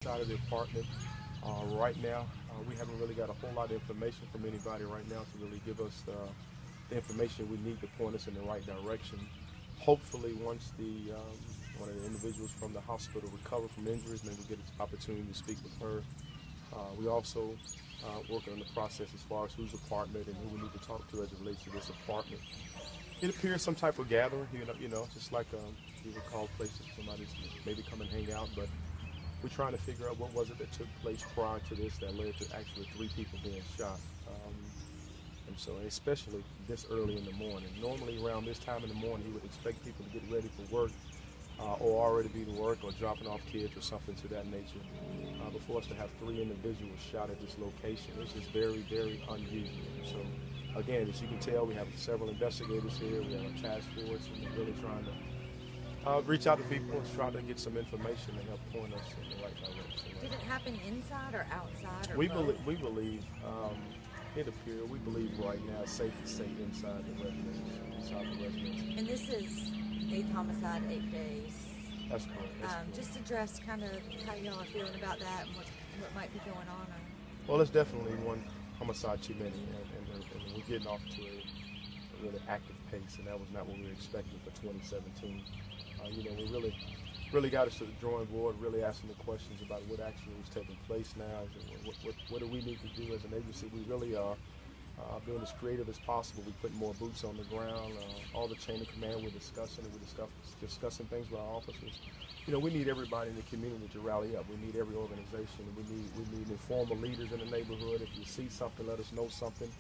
Out of the apartment right now. We haven't really got a whole lot of information from anybody right now to really give us the information we need to point us in the right direction. Hopefully, once one of the individuals from the hospital recover from injuries, maybe we'll get an opportunity to speak with her. We also working on the process as far as whose apartment and who we need to talk to as it relates to this apartment. It appears some type of gathering, just like you would call places somebody's maybe come and hang out, but we're trying to figure out what was it that took place prior to this that led to actually 3 people being shot. And so especially this early in the morning. Normally around this time in the morning you would expect people to get ready for work or already be to work or dropping off kids or something to that nature. But for us to have 3 individuals shot at this location, it's just very, very unusual. So again, as you can tell, we have several investigators here, we have a task force, and we're really trying to reach out to people and try to get some information to help point us in the right direction. Did it happen inside or outside? Or we both? believe it appears. We believe right now it's safe to say inside the residence. And this is 8th homicide, 8 days. That's correct. Just address kind of how y'all are feeling about that and what might be going on. Well, it's definitely one homicide too many, and we're getting off to a really active pace, and that was not what we were expecting for 2017. We really got us to the drawing board, really asking the questions about what actually is taking place now. What do we need to do as an agency? We really are being as creative as possible. We put more boots on the ground. All the chain of command we're discussing things with our officers. We need everybody in the community to rally up. We need every organization. We need informal leaders in the neighborhood. If you see something, let us know something.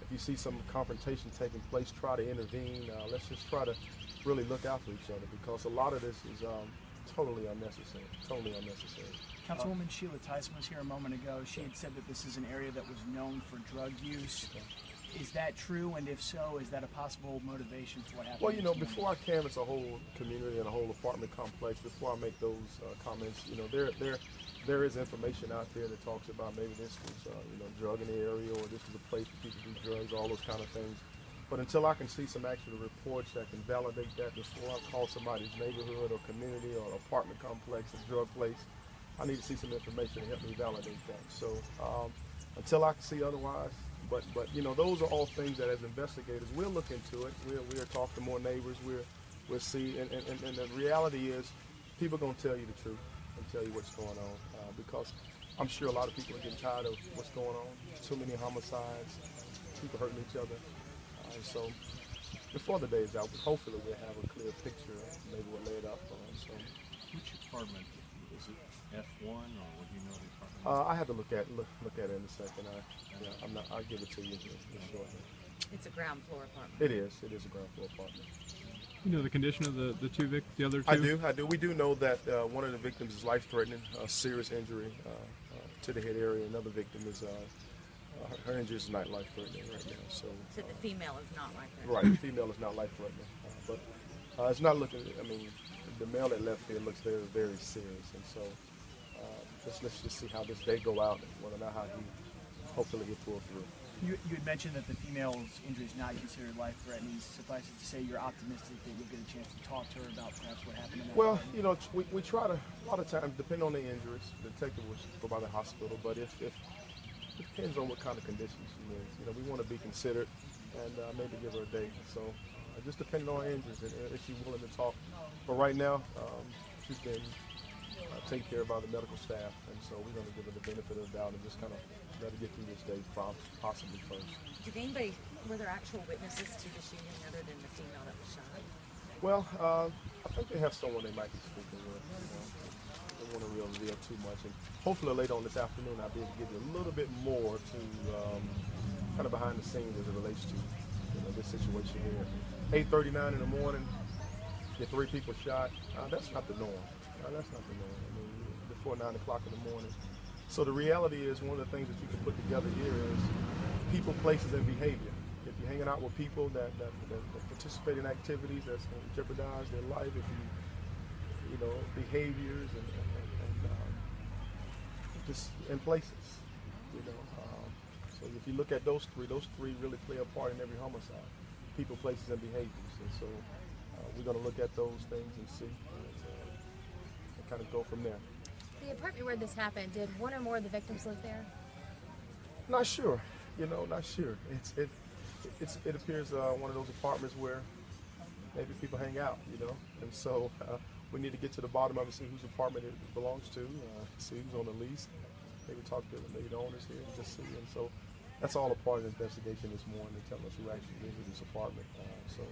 If you see some confrontation taking place, try to intervene. Let's just try to really look out for each other, because a lot of this is totally unnecessary. Councilwoman Sheila Tyson was here a moment ago. She had said that this is an area that was known for drug use. Is that true? And if so, is that a possible motivation for what happened? Well, before I canvass a whole community and a whole apartment complex, before I make those comments, there is information out there that talks about maybe this was drug in the area, or this is a place for people to do drugs, all those kind of things. But until I can see some actual reports that can validate that, before I call somebody's neighborhood or community or apartment complex a drug place, I need to see some information to help me validate that. So until I can see otherwise, but those are all things that as investigators we'll look into it. We'll talk to more neighbors. We'll see, and the reality is, people are going to tell you the truth and tell you what's going on, because I'm sure a lot of people are getting tired of what's going on. Too many homicides, people hurting each other. So before the day is out, hopefully we'll have a clear picture. Maybe we'll lay it up. Which apartment is it? F1, or would you know the apartment? I have to look at it in a second. I'll give it to you. It's a ground floor apartment. It is a ground floor apartment. You know the condition of the other two? I do. We do know that one of the victims is life-threatening, serious injury to the head area. Another victim is. Her injury is not life-threatening right now. So the female is not life-threatening. Right, the female is not life-threatening. But it's not looking, the male that left here looks very, very serious. And so let's just see how this day go out, and whether or not how he hopefully he'll pull through. You had mentioned that the female's injury is not considered life-threatening. Suffice it to say, you're optimistic that you'll get a chance to talk to her about perhaps what happened in that apartment. We try to, a lot of times, depending on the injuries, the detective will go by the hospital, but if it depends on what kind of conditions she is. We want to be considerate and maybe give her a date. So just depending on her injuries and if she's willing to talk. But right now, she's been taken care of by the medical staff, and so we're going to give her the benefit of the doubt and just kind of let her get through this day possibly first. Were there actual witnesses to the shooting other than the female that was shot? Well, I think they have someone they might be speaking with. Don't want to reveal too much, and hopefully later on this afternoon I'll be able to give you a little bit more to kind of behind the scenes as it relates to this situation here. 8:39 in the morning, get 3 people shot. That's not the norm. That's not the norm. Before 9 o'clock in the morning. So the reality is, one of the things that you can put together here is people, places, and behavior. If you're hanging out with people that participate in activities that's going to jeopardize their life, if behaviors and just in places, so if you look at those three really play a part in every homicide: people, places, and behaviors. And so we're going to look at those things and see and kind of go from there. The apartment where this happened, did one or more of the victims live there? Not sure, not sure. It appears one of those apartments where maybe people hang out, and so we need to get to the bottom of it, see whose apartment it belongs to, see who's on the lease, maybe talk to maybe the owners here and just see. And so that's all a part of the investigation this morning, to tell us who actually lives in this apartment. So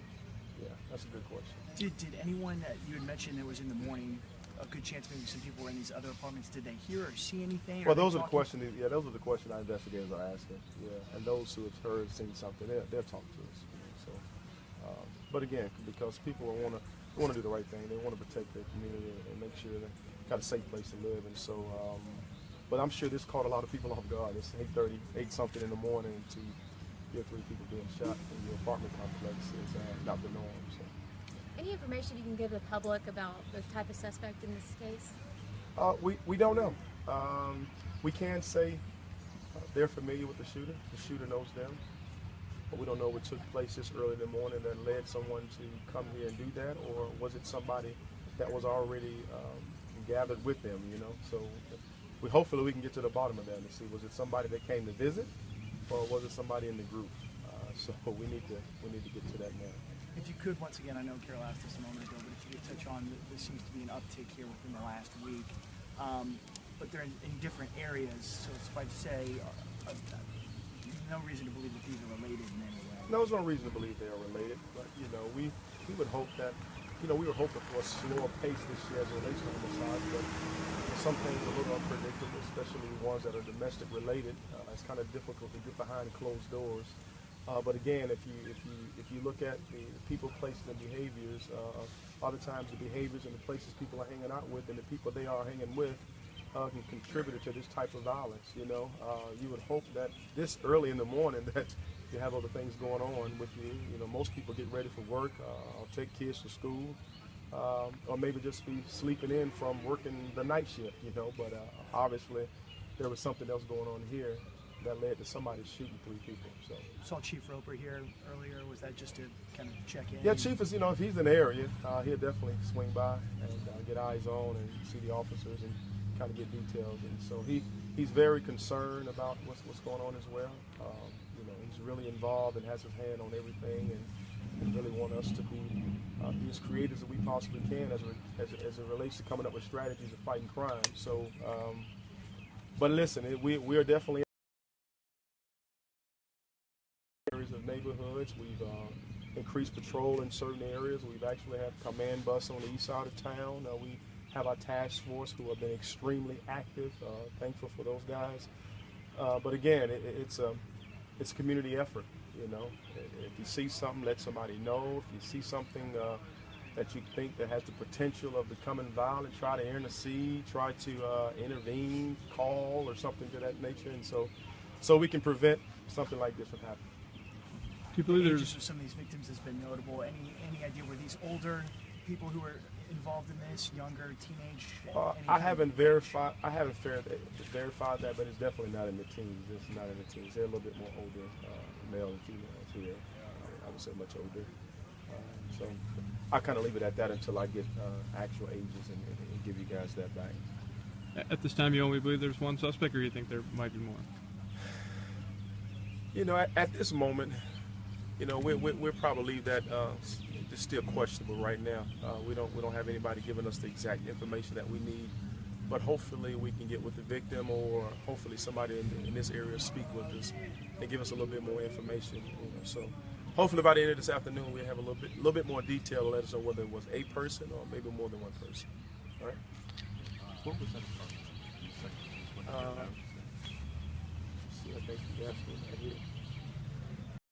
yeah, that's a good question. Did anyone that you had mentioned that was in the morning, a good chance maybe some people were in these other apartments, did they hear or see anything? Well, those are the questions. Yeah, those are the questions our investigators are asking. Yeah, and those who have heard, seen something, they'll talk to us. So, but again, because people want to do the right thing, they want to protect their community and make sure they got a safe place to live. And so, but I'm sure this caught a lot of people off guard. It's 8:30, 8 something in the morning to hear 3 people being shot in your apartment complex is not the norm. So. Any information you can give the public about the type of suspect in this case? We don't know. We can say they're familiar with the shooter. The shooter knows them. But we don't know what took place this early in the morning that led someone to come here and do that, or was it somebody that was already gathered with them, So hopefully we can get to the bottom of that and see, was it somebody that came to visit, or was it somebody in the group? So we need to get to that now. If you could, once again, I know Carol asked this a moment ago, but if you could touch on, there seems to be an uptick here within the last week, but they're in different areas, so it's hard to say, no reason to believe that these are related in any way. No, there's no reason to believe they are related, but we would hope that, we were hoping for a slower pace this year as it relates to homicide, but some things are a little unpredictable, especially ones that are domestic related. It's kind of difficult to get behind closed doors. But again, if you look at the people, places, and behaviors, a lot of times the behaviors and the places people are hanging out with and the people they are hanging with can contribute to this type of violence. You would hope that this early in the morning that you have other things going on with you. Most people get ready for work, or take kids to school, or maybe just be sleeping in from working the night shift. But obviously there was something else going on here that led to somebody shooting 3 people. So Saw Chief Roper here earlier. Was that just to kind of check in? Yeah, Chief is, if he's in the area, he'll definitely swing by and get eyes on and see the officers and kind of get details. And so he's very concerned about what's going on as well. He's really involved and has his hand on everything, and really want us to be as creative as we possibly can as it relates to coming up with strategies of fighting crime. So, but listen, we are definitely areas of neighborhoods. We've increased patrol in certain areas. We've actually had a command bus on the east side of town. We have our task force who have been extremely active. Thankful for those guys. But again, it's a community effort. If you see something, let somebody know. If you see something that you think that has the potential of becoming violent, try to intercede, try to intervene, call, or something to that nature, and so we can prevent something like this from happening. Do you believe The there's ages of some of these victims has been notable. Any idea were these older people who were involved in this, younger, teenage? I haven't verified that, but it's definitely not in the teens. It's not in the teens. They're a little bit more older, male and females here. I would say much older. So I kind of leave it at that until I get actual ages and give you guys that back. at this time you only believe there's one suspect, or you think there might be more? At this moment, we'll probably leave that it's still questionable right now. We don't have anybody giving us the exact information that we need, but hopefully we can get with the victim, or hopefully somebody in this area speak with us and give us a little bit more information. So hopefully by the end of this afternoon we'll have a little bit more detail to let us know whether it was a person or maybe more than one person. All right. What was that apartment? See, I think you asked me. I did.